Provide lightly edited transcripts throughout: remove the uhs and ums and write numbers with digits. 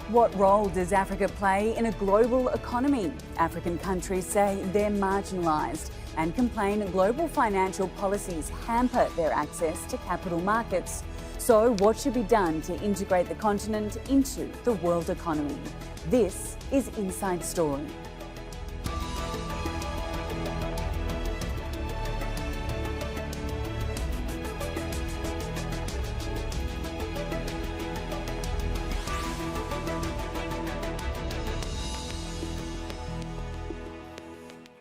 What role does Africa play in a global economy? African countries say they're marginalised and complain global financial policies hamper their access to capital markets. So what should be done to integrate the continent into the world economy? This is Inside Story.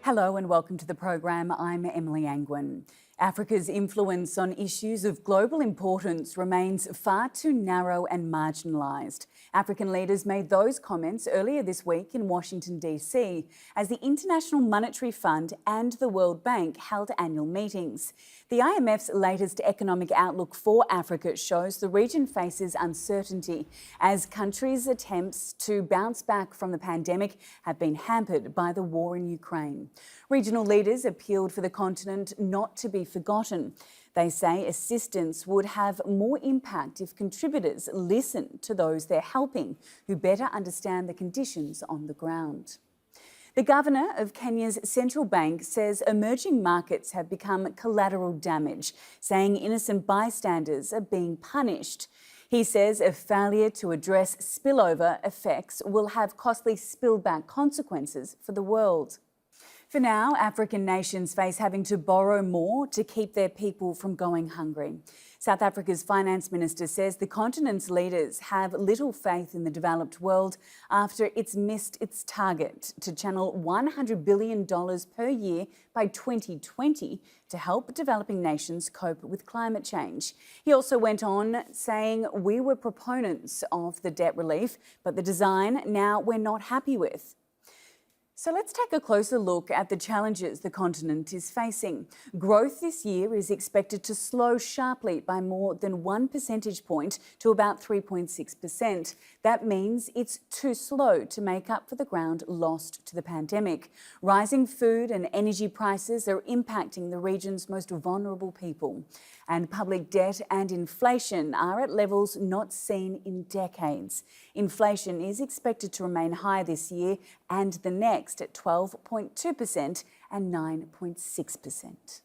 Hello and welcome to the program. I'm Emily Angwin. Africa's influence on issues of global importance remains far too narrow and marginalised. African leaders made those comments earlier this week in Washington, D.C., as the International Monetary Fund and the World Bank held annual meetings. The IMF's latest economic outlook for Africa shows the region faces uncertainty as countries' attempts to bounce back from the pandemic have been hampered by the war in Ukraine. Regional leaders appealed for the continent not to be forgotten. They say assistance would have more impact if contributors listen to those they're helping, who better understand the conditions on the ground. The governor of Kenya's central bank says emerging markets have become collateral damage, saying innocent bystanders are being punished. He says a failure to address spillover effects will have costly spillback consequences for the world. For now, African nations face having to borrow more to keep their people from going hungry. South Africa's finance minister says the continent's leaders have little faith in the developed world after it's missed its target to channel $100 billion per year by 2020 to help developing nations cope with climate change. He also went on saying we were proponents of the debt relief, but the design now we're not happy with. So let's take a closer look at the challenges the continent is facing. Growth this year is expected to slow sharply by more than 1 percentage point to about 3.6%. That means it's too slow to make up for the ground lost to the pandemic. Rising food and energy prices are impacting the region's most vulnerable people. And public debt and inflation are at levels not seen in decades. Inflation is expected to remain high this year and the next at 12.2% and 9.6%.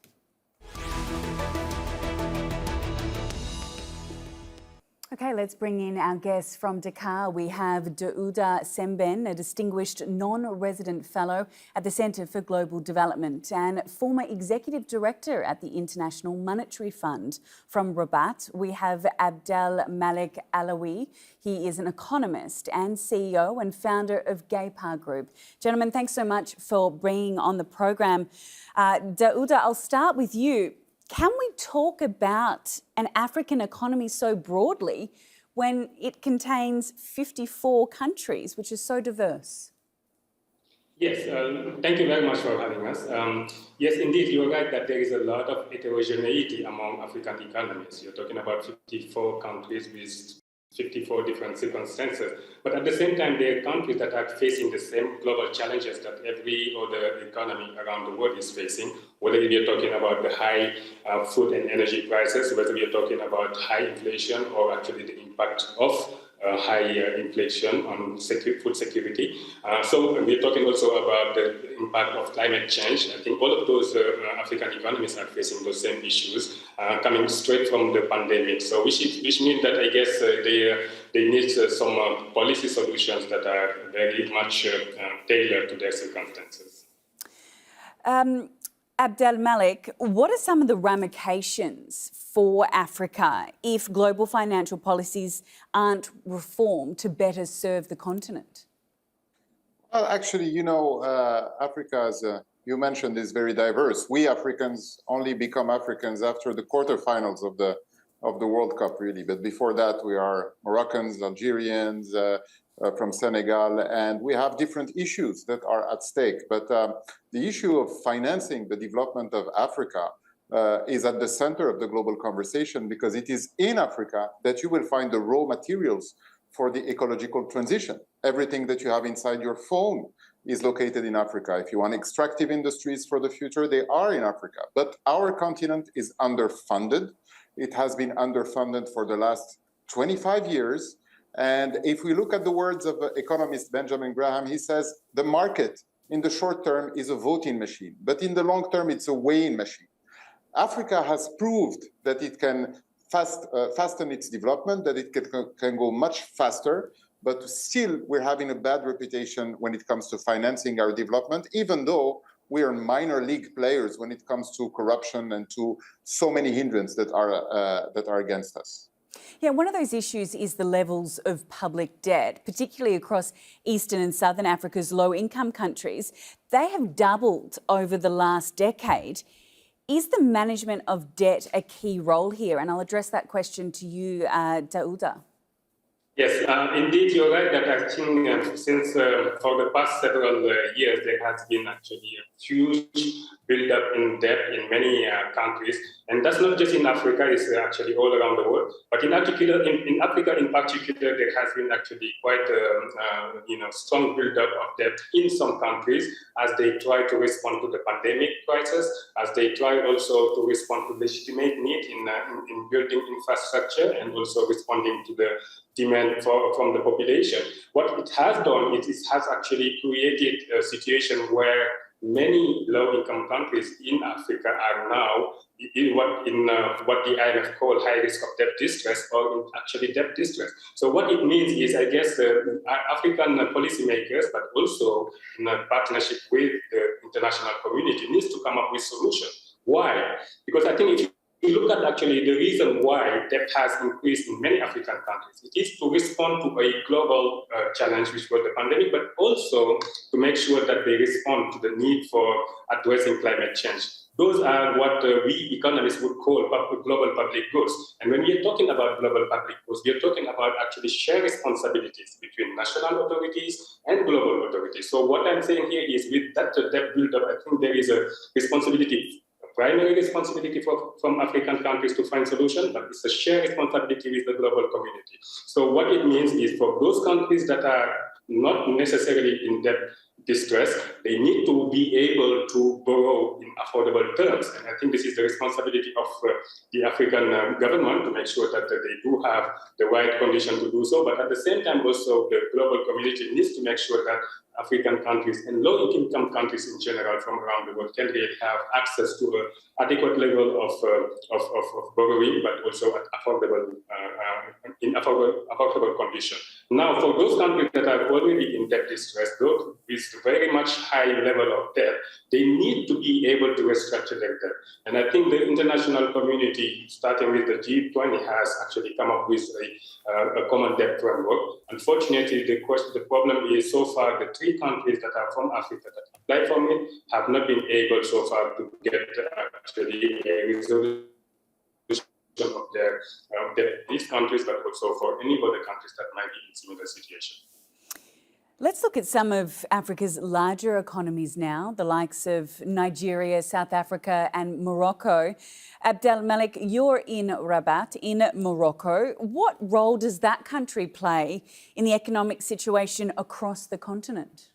Okay, let's bring in our guests from Dakar. We have Daouda Sembène, a distinguished non-resident fellow at the Centre for Global Development and former executive director at the International Monetary Fund. From Rabat, we have Abdel Malek Alaoui. He is an economist and CEO and founder of Gaypar Group. Gentlemen, thanks so much for being on the program. Daouda, I'll start with you. Can we talk about an African economy so broadly when it contains 54 countries, which is so diverse? Yes, thank you very much for having us. Yes, indeed, you're right that there is a lot of heterogeneity among African economies. You're talking about 54 countries with 54 different circumstances. But at the same time, there are countries that are facing the same global challenges that every other economy around the world is facing, whether you're talking about the high food and energy prices, whether you're talking about high inflation or actually the impact of high inflation on food security. So we're talking also about the impact of climate change. I think all of those African economies are facing those same issues coming straight from the pandemic. So which means that I guess they need some policy solutions that are very much tailored to their circumstances. Abdel Malek, what are some of the ramifications for Africa if global financial policies aren't reformed to better serve the continent? Well, actually, Africa, as you mentioned, is very diverse. We Africans only become Africans after the quarterfinals of the World Cup, really. But before that, we are Moroccans, Algerians, from Senegal, and we have different issues that are at stake. But the issue of financing the development of Africa is at the center of the global conversation, because it is in Africa that you will find the raw materials for the ecological transition. Everything that you have inside your phone is located in Africa. If you want extractive industries for the future, they are in Africa. But our continent is underfunded. It has been underfunded for the last 25 years. And if we look at the words of economist Benjamin Graham, he says the market in the short term is a voting machine, but in the long term, it's a weighing machine. Africa has proved that it can fasten its development, that it can go much faster, but still we're having a bad reputation when it comes to financing our development, even though we are minor league players when it comes to corruption and to so many hindrances that are against us. Yeah, one of those issues is the levels of public debt, particularly across Eastern and Southern Africa's low-income countries. They have doubled over the last decade. Is the management of debt a key role here? And I'll address that question to you, Daouda. Yes, indeed, you're right that I think since for the past several years, there has been actually a huge build-up in debt in many countries. And that's not just in Africa, it's actually all around the world. But in particular, in Africa in particular, there has been actually quite a strong build-up of debt in some countries as they try to respond to the pandemic crisis, as they try also to respond to legitimate need in building infrastructure and also responding to the demand from the population. What it has done is it has actually created a situation where many low-income countries in Africa are now in what the IMF call high risk of debt distress or actually debt distress. So what it means is, I guess, African policymakers, but also in a partnership with the international community, needs to come up with solutions. Why? Because I think if you look at actually the reason why debt has increased in many African countries, it is to respond to a global challenge, which was the pandemic, but also to make sure that they respond to the need for addressing climate change. Those are what we economists would call global public goods. And when we are talking about global public goods, we are talking about actually shared responsibilities between national authorities and global authorities. So what I'm saying here is with that debt buildup, I think there is a responsibility, primary responsibility from African countries to find solutions, but it's a shared responsibility with the global community. So what it means is for those countries that are not necessarily in debt distress, they need to be able to borrow in affordable terms. And I think this is the responsibility of the African government to make sure that they do have the right condition to do so. But at the same time, also the global community needs to make sure that African countries and low-income countries in general from around the world can really have access to an adequate level of borrowing, but also at in affordable conditions. Now, for those countries that are already in debt distress, those with very much high level of debt, they need to be able to restructure their debt. And I think the international community, starting with the G20, has actually come up with a common debt framework. Unfortunately, the problem is so far the three countries that are from Africa that apply for it have not been able so far to get actually a resolution of their these countries, but also for any other countries that might be in similar situation. Let's look at some of Africa's larger economies now, the likes of Nigeria, South Africa and Morocco. Abdelmalek, you're in Rabat in Morocco. What role does that country play in the economic situation across the continent?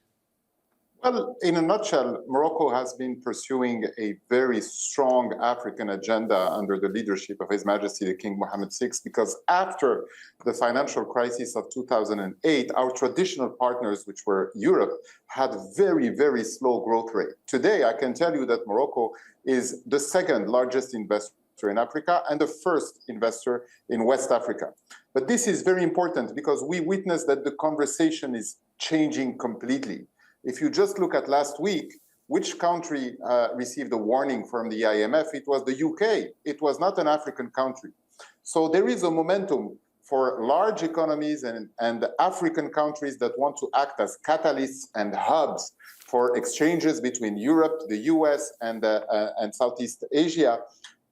Well, in a nutshell, Morocco has been pursuing a very strong African agenda under the leadership of His Majesty the King Mohammed VI, because after the financial crisis of 2008, our traditional partners, which were Europe, had very, very slow growth rate. Today, I can tell you that Morocco is the second largest investor in Africa and the first investor in West Africa. But this is very important because we witness that the conversation is changing completely. If you just look at last week, which country received a warning from the IMF? It was the UK. It was not an African country. So there is a momentum for large economies and African countries that want to act as catalysts and hubs for exchanges between Europe, the US, and Southeast Asia,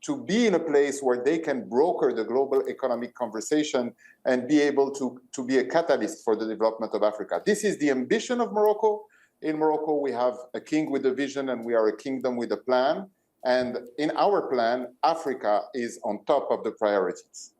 to be in a place where they can broker the global economic conversation and be able to be a catalyst for the development of Africa. This is the ambition of Morocco. In Morocco, we have a king with a vision and we are a kingdom with a plan. And in our plan, Africa is on top of the priorities.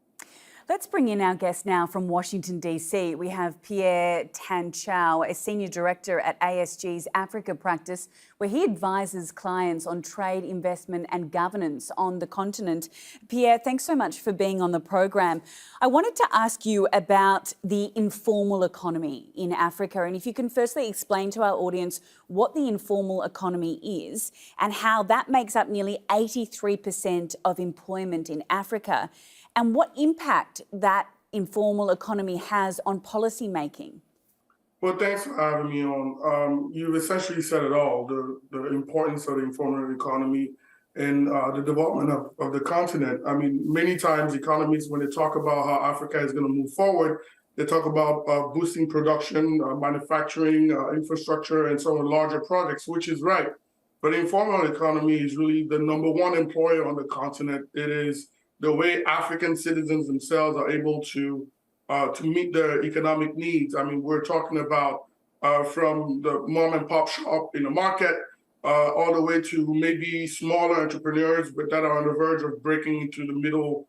Let's bring in our guest now from Washington, D.C. We have Pierre Tan Chow, a Senior Director at ASG's Africa practice, where he advises clients on trade, investment and governance on the continent. Pierre, thanks so much for being on the program. I wanted to ask you about the informal economy in Africa, and if you can firstly explain to our audience what the informal economy is and how that makes up nearly 83% of employment in Africa, and what impact that informal economy has on policy making. Well, thanks for having me on. You've essentially said it all, the importance of the informal economy and the development of the continent. I mean, many times economies, when they talk about how Africa is going to move forward, they talk about boosting production, manufacturing, infrastructure, and some of the larger projects, which is right. But the informal economy is really the number one employer on the continent. It is the way African citizens themselves are able to meet their economic needs. I mean, we're talking about from the mom and pop shop in the market all the way to maybe smaller entrepreneurs, but that are on the verge of breaking into the middle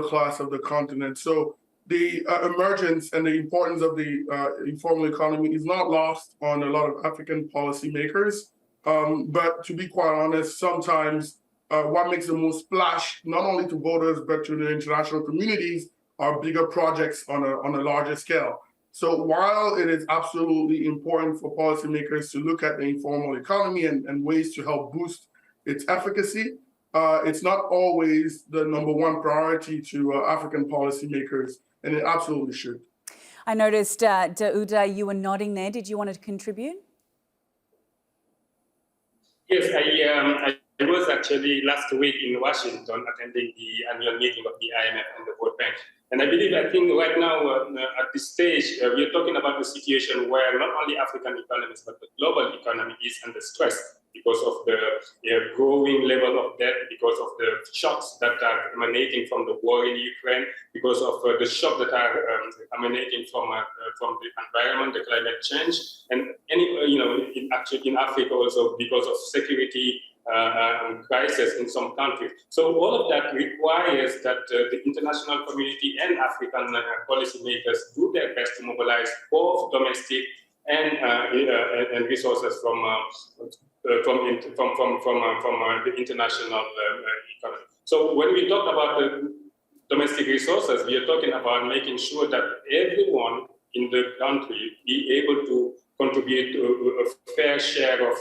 class of the continent. So the emergence and the importance of the informal economy is not lost on a lot of African policymakers. But to be quite honest, sometimes what makes the most splash, not only to voters, but to the international communities, are bigger projects on a larger scale. So while it is absolutely important for policymakers to look at the informal economy and ways to help boost its efficacy, it's not always the number one priority to African policymakers, and it absolutely should. I noticed, Daouda, you were nodding there. Did you want to contribute? Yes, I was actually last week in Washington attending the annual meeting of the IMF and the World Bank. And I think right now at this stage, we're talking about a situation where not only African economies, but the global economy is under stress because of the growing level of debt, because of the shocks that are emanating from the war in Ukraine, because of the shocks that are emanating from the environment, the climate change, and in Africa also because of security crisis in some countries. So all of that requires that the international community and African policymakers do their best to mobilize both domestic and resources from the international economy. So when we talk about the domestic resources, we are talking about making sure that everyone in the country be able to contribute a fair share of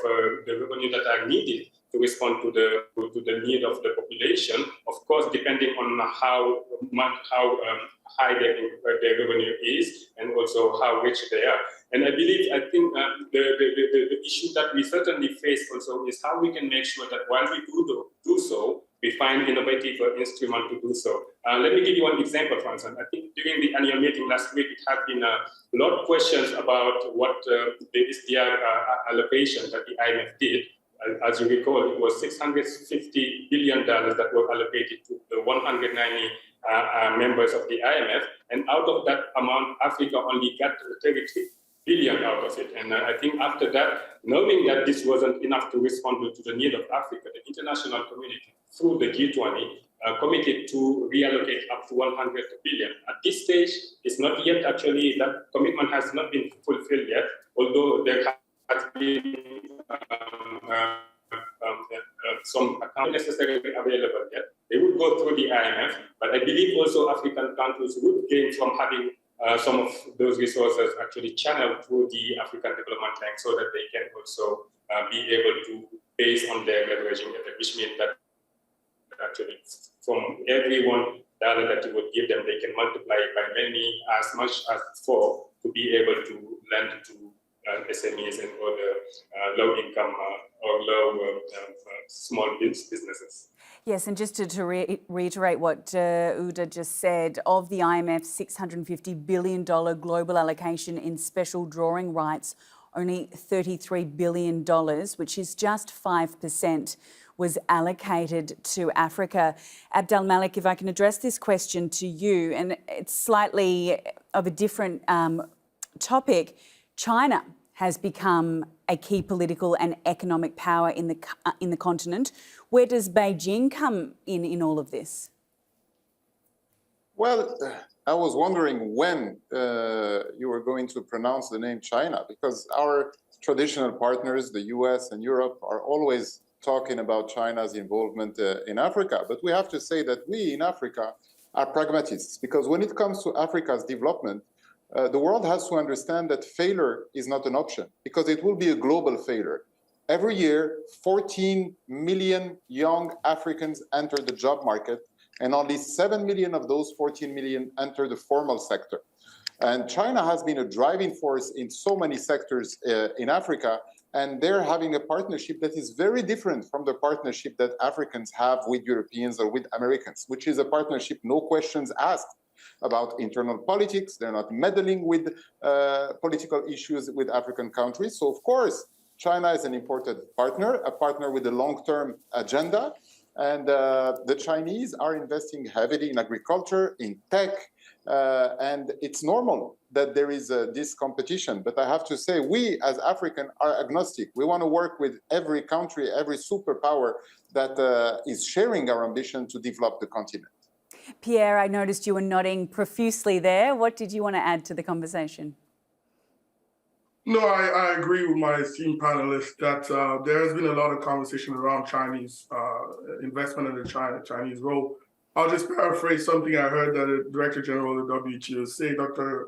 the revenue that are needed to respond to the need of the population, of course, depending on how high their revenue is and also how rich they are. And I think the issue that we certainly face also is how we can make sure that while we do so, we find innovative instruments to do so. Let me give you one example, for instance. I think during the annual meeting last week, it had been a lot of questions about what the SDR allocation that the IMF did. As you recall, it was $650 billion that were allocated to the 190 members of the IMF. And out of that amount, Africa only got 33 billion out of it. And I think after that, knowing that this wasn't enough to respond to the need of Africa, the international community, through the G20, committed to reallocate up to 100 billion. At this stage, it's not yet actually, that commitment has not been fulfilled yet, although there has been some account necessarily available yet. They would go through the IMF, but I believe also African countries would gain from having some of those resources actually channeled through the African Development Bank so that they can also be able to, based on their leveraging effect, which means that actually from every $1 that you would give them, they can multiply it by many, as much as 4, to be able to lend to SMEs and other low-income or low small businesses. Yes, and just to reiterate what Daouda just said, of the IMF's $650 billion global allocation in special drawing rights, only $33 billion, which is just 5%, was allocated to Africa. Abdelmalek, if I can address this question to you, and it's slightly of a different topic. China has become a key political and economic power in the continent. Where does Beijing come in all of this? Well, I was wondering when you were going to pronounce the name China, because our traditional partners, the US and Europe, are always talking about China's involvement in Africa. But we have to say that we in Africa are pragmatists, because when it comes to Africa's development, the world has to understand that failure is not an option, because it will be a global failure. Every year, 14 million young Africans enter the job market, and only 7 million of those 14 million enter the formal sector. And China has been a driving force in so many sectors in Africa, and they're having a partnership that is very different from the partnership that Africans have with Europeans or with Americans, which is a partnership, no questions asked, about internal politics. They're not meddling with political issues with African countries. So of course, China is an important partner, a partner with a long-term agenda. And the Chinese are investing heavily in agriculture, in tech, and it's normal that there is this competition. But I have to say, we as African are agnostic. We want to work with every country, every superpower that is sharing our ambition to develop the continent. Pierre, I noticed you were nodding profusely there. What did you want to add to the conversation? No, I agree with my esteemed panelists that there has been a lot of conversation around Chinese investment in the Chinese role. I'll just paraphrase something I heard that the Director General of the WTO say, Dr.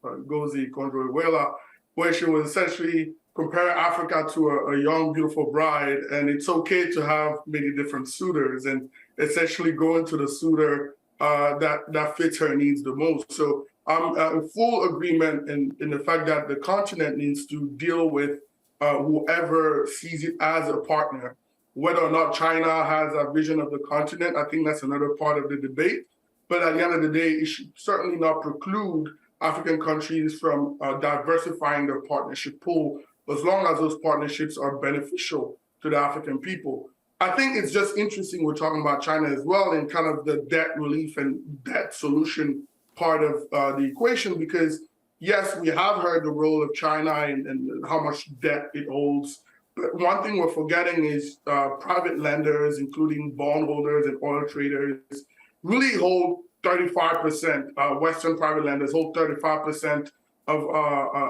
Ngozi Okonjo-Iweala, where she was essentially comparing Africa to a young, beautiful bride, and it's okay to have many different suitors, and essentially going to the suitor that fits her needs the most. So I'm in full agreement in the fact that the continent needs to deal with whoever sees it as a partner. Whether or not China has a vision of the continent, I think that's another part of the debate. But at the end of the day, it should certainly not preclude African countries from diversifying their partnership pool, as long as those partnerships are beneficial to the African people. I think it's just interesting we're talking about China as well in kind of the debt relief and debt solution part of the equation, because yes, we have heard the role of China and how much debt it holds. But one thing we're forgetting is private lenders, including bondholders and oil traders, really hold 35%. Western private lenders hold 35% of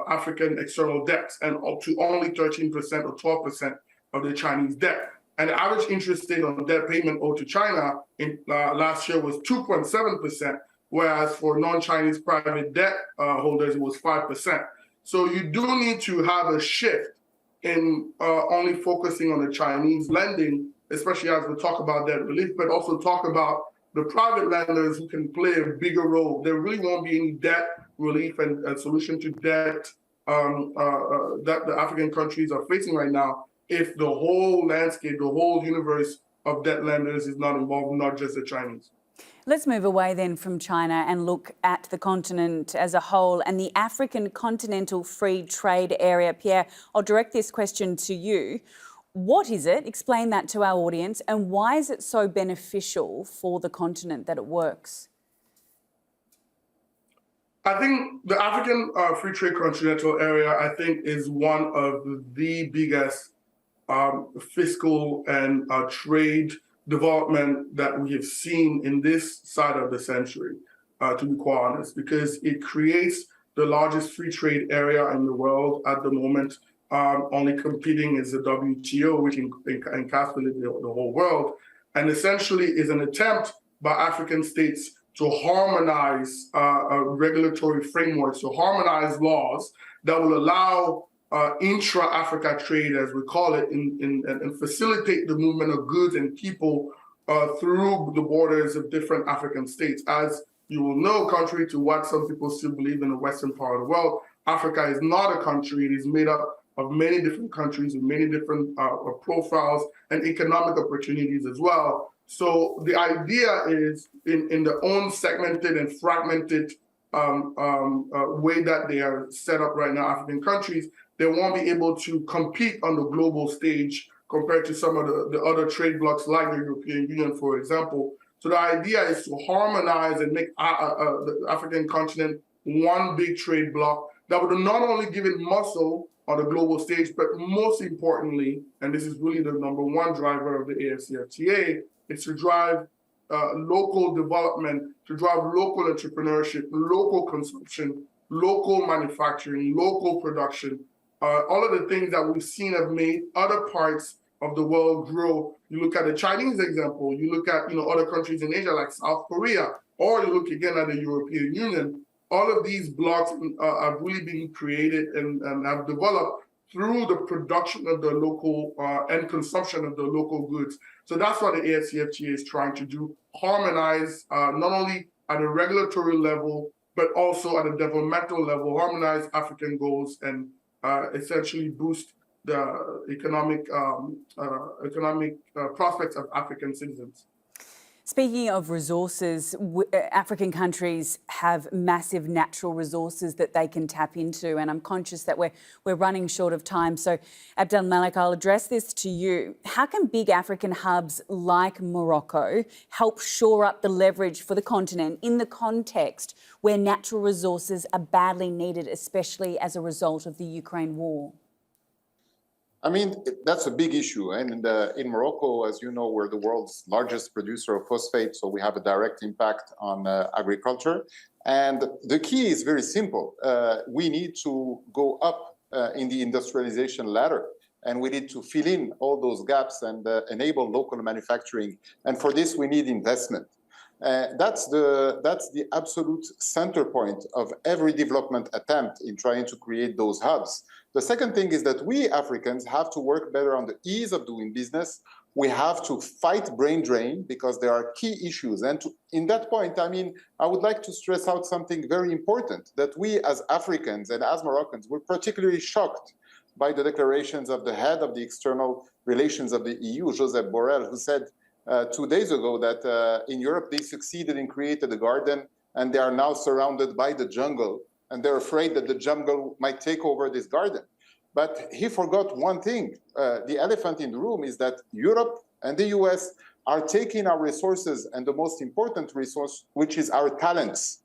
African external debts, and up to only 13% or 12% of the Chinese debt. And the average interest rate on debt payment owed to China in last year was 2.7%, whereas for non-Chinese private debt holders, it was 5%. So you do need to have a shift in only focusing on the Chinese lending, especially as we talk about debt relief, but also talk about the private lenders who can play a bigger role. There really won't be any debt relief and a solution to debt that the African countries are facing right now if the whole landscape, the whole universe of debt lenders is not involved, not just the Chinese. Let's move away then from China and look at the continent as a whole and the African Continental Free Trade Area. Pierre, I'll direct this question to you. What is it? Explain that to our audience. And why is it so beneficial for the continent that it works? I think the African Free Trade Continental Area, I think, is one of the biggest fiscal and trade development that we have seen in this side of the century, to be quite honest, because it creates the largest free trade area in the world at the moment. Only competing is the WTO, which encapsulates the whole world, and essentially is an attempt by African states to harmonize regulatory frameworks, to harmonize laws that will allow intra-Africa trade, as we call it, and facilitate the movement of goods and people through the borders of different African states. As you will know, contrary to what some people still believe in the Western part of the world, Africa is not a country. It is made up of many different countries with many different profiles and economic opportunities as well. So the idea is in their own segmented and fragmented way that they are set up right now, African countries, they won't be able to compete on the global stage compared to some of the other trade blocs like the European Union, for example. So the idea is to harmonize and make the African continent one big trade bloc that would not only give it muscle on the global stage, but most importantly, and this is really the number one driver of the AFCFTA, is to drive local development, to drive local entrepreneurship, local consumption, local manufacturing, local production. All of the things that we've seen have made other parts of the world grow. You look at the Chinese example, you look at other countries in Asia like South Korea, or you look again at the European Union. All of these blocks are really being created and have developed through the production of the local and consumption of the local goods. So that's what the AFCFTA is trying to do, harmonize not only at a regulatory level, but also at a developmental level, harmonize African goals and essentially boost the economic prospects of African citizens. Speaking of resources, African countries have massive natural resources that they can tap into, and I'm conscious that we're running short of time. So, Abdelmalek, I'll address this to you. How can big African hubs like Morocco help shore up the leverage for the continent in the context where natural resources are badly needed, especially as a result of the Ukraine war? I mean, that's a big issue. And in Morocco, as you know, we're the world's largest producer of phosphate, so we have a direct impact on agriculture. And the key is very simple. We need to go up in the industrialization ladder, and we need to fill in all those gaps and enable local manufacturing. And for this, we need investment. That's the absolute center point of every development attempt in trying to create those hubs. The second thing is that we Africans have to work better on the ease of doing business. We have to fight brain drain because there are key issues. And in that point, I mean, I would like to stress out something very important, that we as Africans and as Moroccans were particularly shocked by the declarations of the head of the external relations of the EU, Josep Borrell, who said 2 days ago that in Europe they succeeded in creating a garden and they are now surrounded by the jungle. And they're afraid that the jungle might take over this garden. But he forgot one thing. The elephant in the room is that Europe and the US are taking our resources and the most important resource, which is our talents.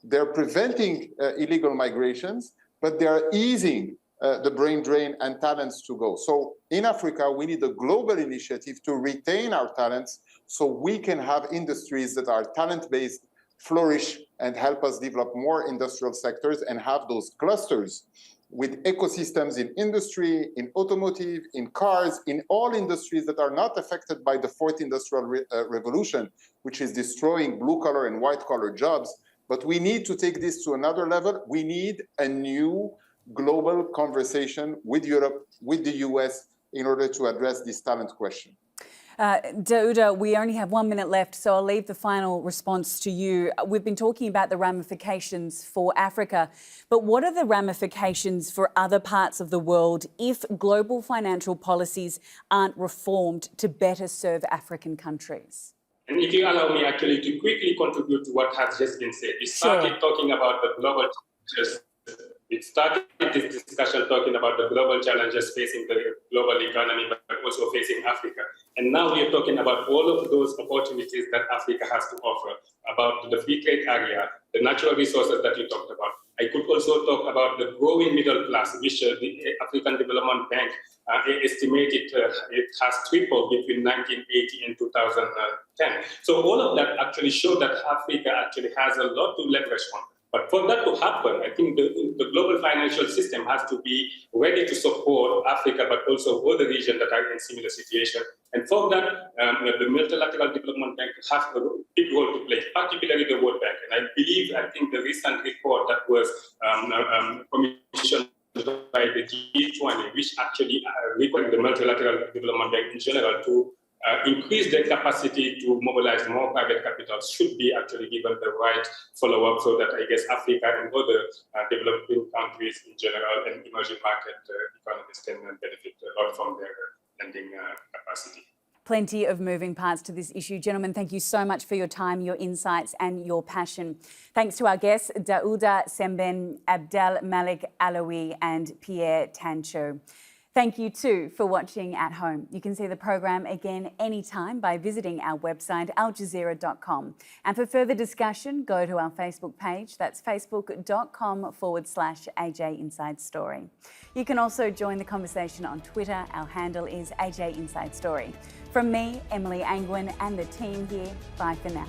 They're preventing illegal migrations, but they are easing the brain drain and talents to go. So in Africa, we need a global initiative to retain our talents so we can have industries that are talent-based, flourish, and help us develop more industrial sectors and have those clusters with ecosystems in industry, in automotive, in cars, in all industries that are not affected by the fourth industrial revolution, which is destroying blue-collar and white-collar jobs. But we need to take this to another level. We need a new global conversation with Europe, with the US, in order to address this talent question. Daouda, we only have 1 minute left, so I'll leave the final response to you. We've been talking about the ramifications for Africa, but what are the ramifications for other parts of the world if global financial policies aren't reformed to better serve African countries? And if you allow me actually to quickly contribute to what has just been said, we started talking about the global challenges. We started this discussion talking about the global challenges facing the global economy, but also facing Africa. And now we are talking about all of those opportunities that Africa has to offer, about the free trade area, the natural resources that you talked about. I could also talk about the growing middle class, which the African Development Bank estimated it has tripled between 1980 and 2010. So all of that actually show that Africa actually has a lot to leverage on. But for that to happen, I think the global financial system has to be ready to support Africa, but also other regions that are in similar situation. And for that, the multilateral development bank has a big role to play, particularly the World Bank. And I think the recent report that was commissioned by the G20, which actually required the multilateral development bank in general to increase their capacity to mobilize more private capital, should be actually given the right follow-up so that I guess Africa and other developing countries in general and emerging market economies can benefit a lot from their lending capacity. Plenty of moving parts to this issue. Gentlemen, thank you so much for your time, your insights and your passion. Thanks to our guests, Daouda Sembène, Abdelmalek Alaoui and Pierre Tancho. Thank you too for watching at home. You can see the program again anytime by visiting our website aljazeera.com. And for further discussion, go to our Facebook page. That's facebook.com/AJ Inside Story. You can also join the conversation on Twitter. Our handle is AJ Inside Story. From me, Emily Angwin, and the team here, bye for now.